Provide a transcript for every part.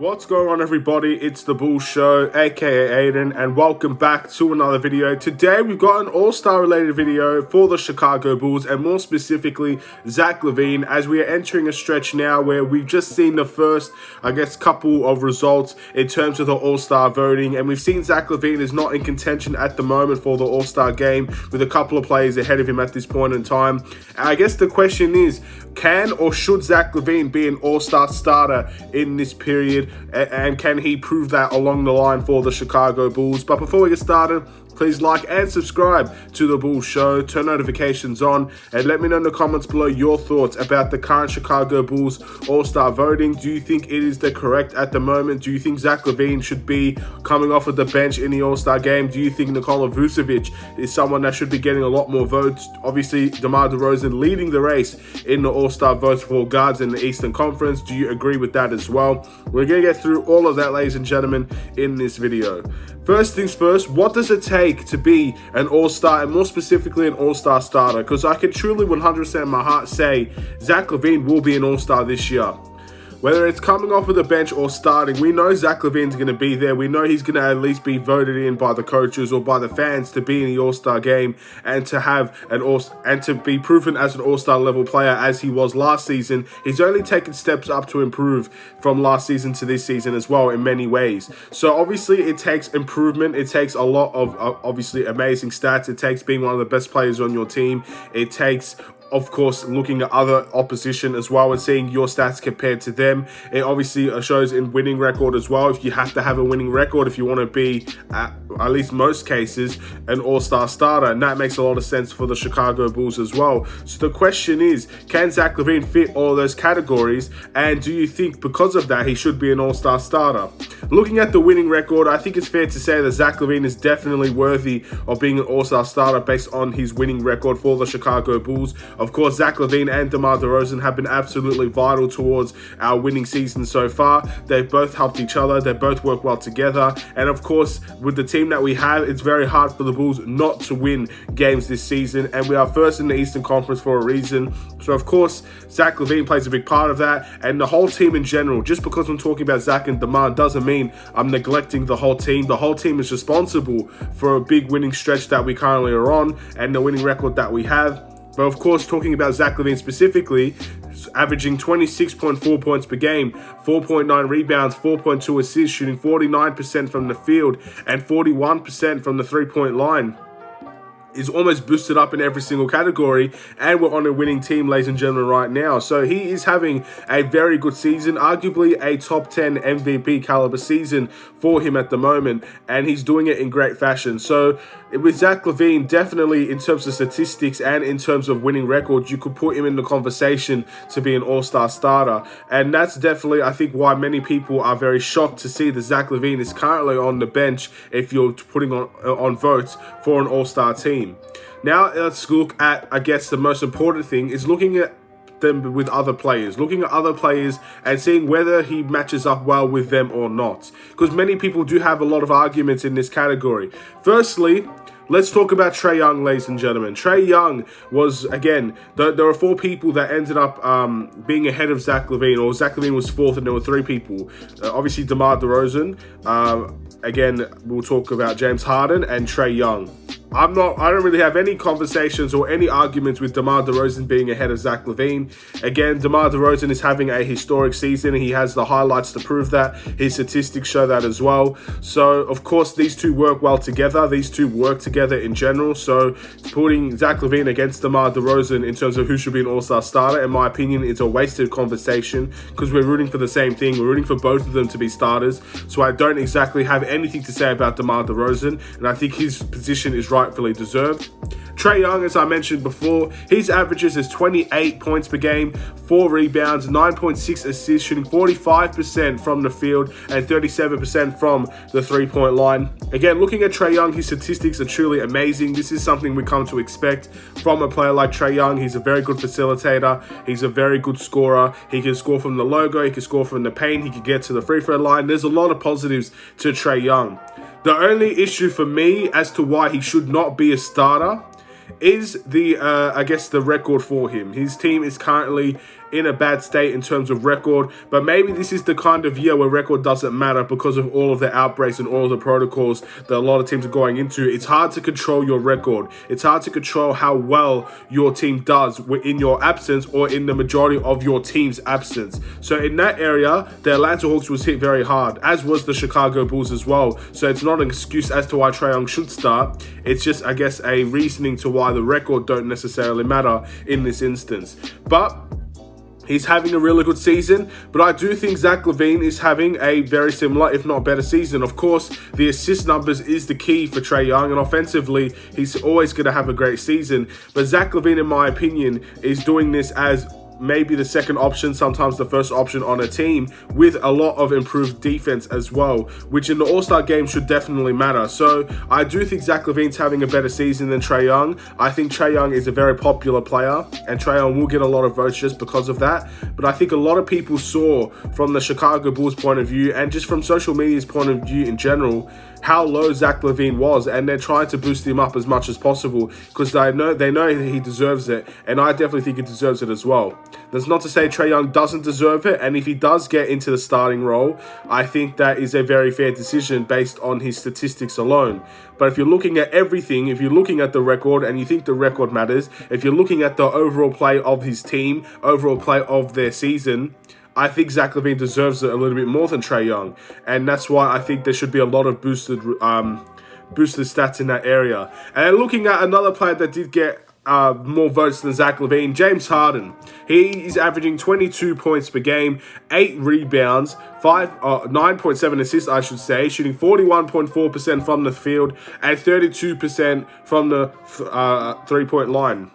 What's going on, everybody? It's the Bulls Show, aka Aiden, and welcome back to another video. Today we've got an all-star related video for the Chicago Bulls, and more specifically Zach LaVine, as we are entering a stretch now where we've just seen the first, couple of results in terms of the all-star voting, and we've seen Zach LaVine is not in contention at the moment for the all-star game, with a couple of players ahead of him at this point in time. I guess the question is, can or should Zach LaVine be an all-star starter in this period? And can he prove that along the line for the Chicago Bulls? But before we get started, please like and subscribe to the Bulls Show, turn notifications on, and let me know in the comments below your thoughts about the current Chicago Bulls all-star voting. Do you think it is the correct at the moment? Do you think Zach LaVine should be coming off of the bench in the all-star game? Do you think Nikola Vucevic is someone that should be getting a lot more votes? Obviously, DeMar DeRozan leading the race in the all-star votes for guards in the Eastern Conference. Do you agree with that as well? We're going to get through all of that, ladies and gentlemen, in this video. First things first, what does it take to be an all-star, and more specifically an all-star starter? Because I can truly 100% in my heart say Zach LaVine will be an all-star this year. Whether it's coming off of the bench or starting, we know Zach LaVine's going to be there. We know he's going to at least be voted in by the coaches or by the fans to be in the All-Star game and to have and to be proven as an All-Star level player as he was last season. He's only taken steps up to improve from last season to this season as well in many ways. So obviously it takes improvement. It takes a lot of obviously amazing stats. It takes being one of the best players on your team. It takes, of course, looking at other opposition as well and seeing your stats compared to them. It obviously shows in winning record as well. If you have to have a winning record if you want to be, at least most cases, an all-star starter. And that makes a lot of sense for the Chicago Bulls as well. So the question is, can Zach LaVine fit all those categories? And do you think because of that, he should be an all-star starter? Looking at the winning record, I think it's fair to say that Zach LaVine is definitely worthy of being an all-star starter based on his winning record for the Chicago Bulls. Of course, Zach LaVine and DeMar DeRozan have been absolutely vital towards our winning season so far. They've both helped each other. They both work well together. And of course, with the team that we have, it's very hard for the Bulls not to win games this season. And we are first in the Eastern Conference for a reason. So of course, Zach LaVine plays a big part of that. And the whole team in general, just because I'm talking about Zach and DeMar doesn't mean I'm neglecting the whole team. The whole team is responsible for a big winning stretch that we currently are on and the winning record that we have. But of course, talking about Zach LaVine specifically, averaging 26.4 points per game, 4.9 rebounds, 4.2 assists, shooting 49% from the field and 41% from the three-point line, is almost boosted up in every single category, and we're on a winning team, ladies and gentlemen, right now. So he is having a very good season, arguably a top 10 MVP caliber season for him at the moment, and he's doing it in great fashion. So with Zach LaVine, definitely in terms of statistics and in terms of winning records, you could put him in the conversation to be an all-star starter. And that's definitely, I think, why many people are very shocked to see that Zach LaVine is currently on the bench if you're putting on votes for an all-star team. Now let's look at, I guess, the most important thing is looking at them with other players, looking at other players and seeing whether he matches up well with them or not. Because many people do have a lot of arguments in this category. Firstly, let's talk about Trae Young, ladies and gentlemen. Trae Young was, again, there were four people that ended up being ahead of Zach LaVine, or Zach LaVine was fourth and there were three people. Obviously, DeMar DeRozan. Again, we'll talk about James Harden and Trae Young. I don't really have any conversations or any arguments with DeMar DeRozan being ahead of Zach LaVine. Again, DeMar DeRozan is having a historic season. He has the highlights to prove that. His statistics show that as well. So, of course, these two work well together. These two work together in general. So, putting Zach LaVine against DeMar DeRozan in terms of who should be an all-star starter, in my opinion, is a wasted conversation because we're rooting for the same thing. We're rooting for both of them to be starters. So, I don't exactly have anything to say about DeMar DeRozan, and I think his position is rightfully deserved. Trae Young, as I mentioned before, his averages is 28 points per game, 4 rebounds, 9.6 assists, shooting 45% from the field and 37% from the three-point line. Again, looking at Trae Young, his statistics are truly amazing. This is something we come to expect from a player like Trae Young. He's a very good facilitator. He's a very good scorer. He can score from the logo. He can score from the paint. He can get to the free throw line. There's a lot of positives to Trae Young. The only issue for me as to why he should not be a starter is the record for him. His team is currently in a bad state in terms of record, but maybe this is the kind of year where record doesn't matter because of all of the outbreaks and all of the protocols that a lot of teams are going into. It's hard to control your record. It's hard to control how well your team does in your absence or in the majority of your team's absence. So in that area, the Atlanta Hawks was hit very hard, as was the Chicago Bulls as well. So it's not an excuse as to why Trae Young should start. It's just, I guess, a reasoning to why the record don't necessarily matter in this instance. But he's having a really good season, but I do think Zach LaVine is having a very similar, if not better season. Of course, the assist numbers is the key for Trae Young, and offensively, he's always going to have a great season. But Zach LaVine, in my opinion, is doing this as maybe the second option, sometimes the first option on a team, with a lot of improved defense as well, which in the All-Star game should definitely matter. So I do think Zach LaVine's having a better season than Trae Young. I think Trae Young is a very popular player, and Trae Young will get a lot of votes just because of that. But I think a lot of people saw from the Chicago Bulls point of view, and just from social media's point of view in general, how low Zach LaVine was, and they're trying to boost him up as much as possible because they know that he deserves it, and I definitely think he deserves it as well. That's not to say Trae Young doesn't deserve it, and if he does get into the starting role, I think that is a very fair decision based on his statistics alone. But if you're looking at everything, if you're looking at the record and you think the record matters, if you're looking at the overall play of his team, overall play of their season, I think Zach LaVine deserves it a little bit more than Trae Young, and that's why I think there should be a lot of boosted stats in that area. And looking at another player that did get more votes than Zach LaVine, James Harden. He is averaging 22 points per game, 8 rebounds, 9.7 assists, I should say, shooting 41.4% from the field and 32% from the three-point line.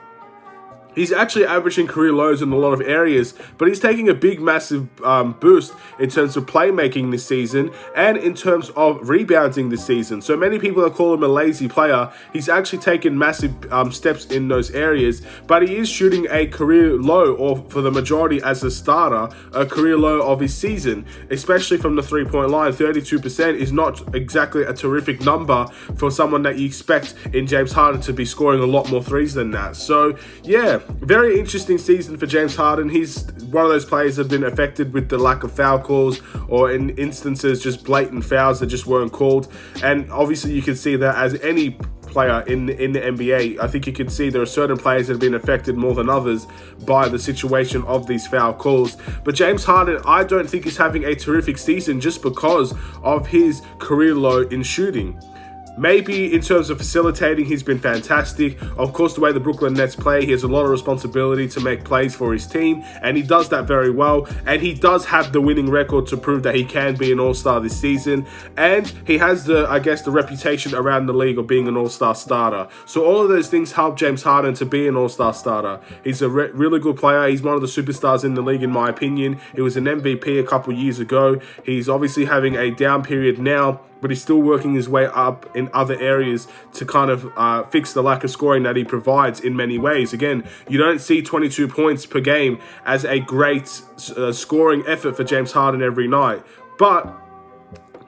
He's actually averaging career lows in a lot of areas, but he's taking a big, massive boost in terms of playmaking this season and in terms of rebounding this season. So many people that call him a lazy player, he's actually taken massive steps in those areas, but he is shooting a career low, or for the majority as a starter, a career low of his season, especially from the three-point line. 32% is not exactly a terrific number for someone that you expect in James Harden to be scoring a lot more threes than that. So, yeah. Very interesting season for James Harden. He's one of those players that have been affected with the lack of foul calls, or in instances just blatant fouls that just weren't called. And obviously you can see that as any player in the NBA. I think you can see there are certain players that have been affected more than others by the situation of these foul calls. But James Harden, I don't think he's having a terrific season just because of his career low in shooting. Maybe in terms of facilitating, he's been fantastic. Of course, the way the Brooklyn Nets play, he has a lot of responsibility to make plays for his team, and he does that very well. And he does have the winning record to prove that he can be an all-star this season. And he has the reputation around the league of being an all-star starter. So all of those things help James Harden to be an all-star starter. He's a really good player. He's one of the superstars in the league, in my opinion. He was an MVP a couple years ago. He's obviously having a down period now, but he's still working his way up in other areas to kind of fix the lack of scoring that he provides in many ways. Again, you don't see 22 points per game as a great scoring effort for James Harden every night. But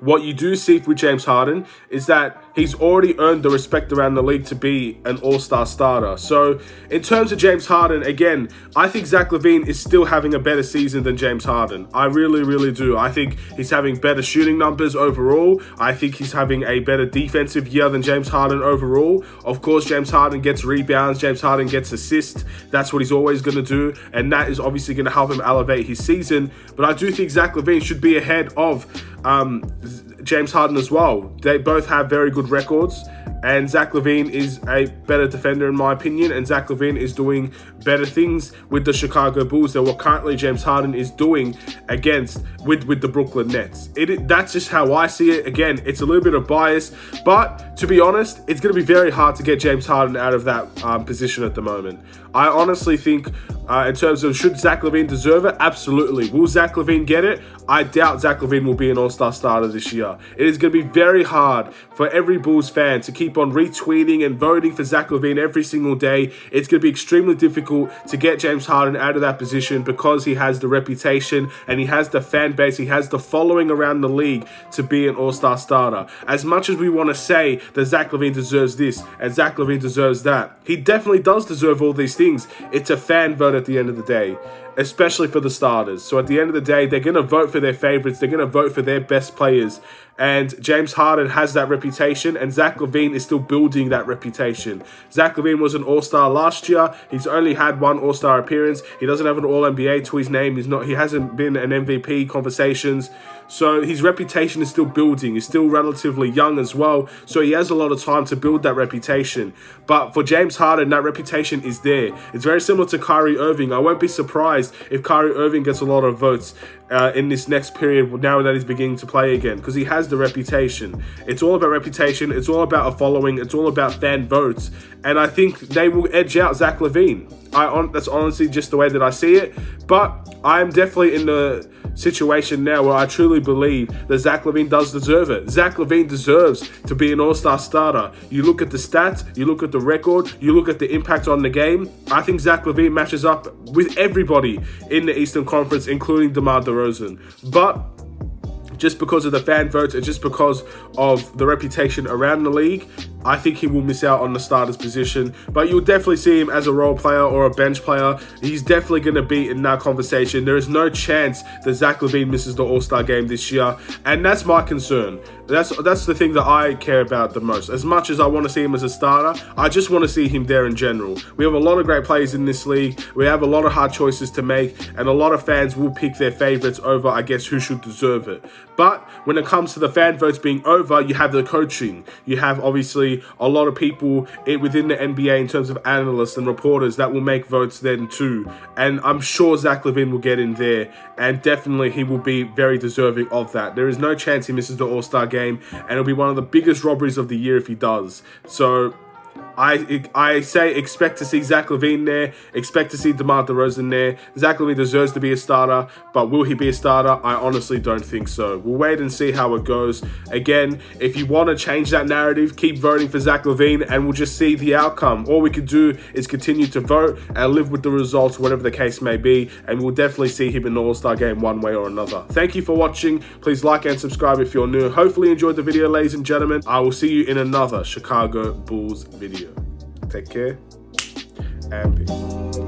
what you do see with James Harden is that he's already earned the respect around the league to be an all-star starter. So in terms of James Harden, again, I think Zach LaVine is still having a better season than James Harden. I really, really do. I think he's having better shooting numbers overall. I think he's having a better defensive year than James Harden overall. Of course, James Harden gets rebounds. James Harden gets assists. That's what he's always going to do. And that is obviously going to help him elevate his season. But I do think Zach LaVine should be ahead of James Harden as well. They both have very good records, and Zach LaVine is a better defender in my opinion, and Zach LaVine is doing better things with the Chicago Bulls than what currently James Harden is doing with the Brooklyn Nets. That's just how I see it. Again, it's a little bit of bias, but to be honest, it's going to be very hard to get James Harden out of that position at the moment. I honestly think in terms of should Zach LaVine deserve it, absolutely. Will Zach LaVine get it? I doubt Zach LaVine will be an all-star starter this year. It is going to be very hard for every Bulls fan to keep on retweeting and voting for Zach LaVine every single day. It's going to be extremely difficult to get James Harden out of that position because he has the reputation and he has the fan base, he has the following around the league to be an all-star starter. As much as we want to say that Zach LaVine deserves this and Zach LaVine deserves that, he definitely does deserve all these things. It's a fan vote at the end of the day. especially for the starters. So at the end of the day, they're going to vote for their favorites. They're going to vote for their best players. And James Harden has that reputation, and Zach LaVine is still building that reputation. Zach LaVine was an All-Star last year. He's only had one All-Star appearance. He doesn't have an All-NBA to his name. He hasn't been in MVP conversations. So his reputation is still building. He's still relatively young as well. So he has a lot of time to build that reputation. But for James Harden, that reputation is there. It's very similar to Kyrie Irving. I won't be surprised if Kyrie Irving gets a lot of votes in this next period now that he's beginning to play again, because he has the reputation. It's all about reputation. It's all about a following. It's all about fan votes. And I think they will edge out Zach LaVine. That's honestly just the way that I see it. But I'm definitely in the situation now where I truly believe that Zach LaVine does deserve it. Zach LaVine deserves to be an all-star starter. You look at the stats, you look at the record, you look at the impact on the game. I think Zach LaVine matches up with everybody in the Eastern Conference, including DeMar DeRozan. But just because of the fan votes and just because of the reputation around the league, I think he will miss out on the starter's position. But you'll definitely see him as a role player or a bench player. He's definitely going to be in that conversation. There is no chance that Zach LaVine misses the All-Star game this year. And that's my concern. That's the thing that I care about the most. As much as I want to see him as a starter, I just want to see him there in general. We have a lot of great players in this league. We have a lot of hard choices to make. And a lot of fans will pick their favorites over, I guess, who should deserve it. But when it comes to the fan votes being over, you have the coaching. You have, obviously, a lot of people within the NBA in terms of analysts and reporters that will make votes then too. And I'm sure Zach LaVine will get in there, and definitely he will be very deserving of that. There is no chance he misses the All-Star game, and it'll be one of the biggest robberies of the year if he does. So I say expect to see Zach LaVine there, expect to see DeMar DeRozan there. Zach LaVine deserves to be a starter, but will he be a starter? I honestly don't think so. We'll wait and see how it goes. Again, if you want to change that narrative, keep voting for Zach LaVine and we'll just see the outcome. All we could do is continue to vote and live with the results, whatever the case may be, and we'll definitely see him in the All-Star game one way or another. Thank you for watching. Please like and subscribe if you're new. Hopefully you enjoyed the video, ladies and gentlemen. I will see you in another Chicago Bulls video. Take care and peace.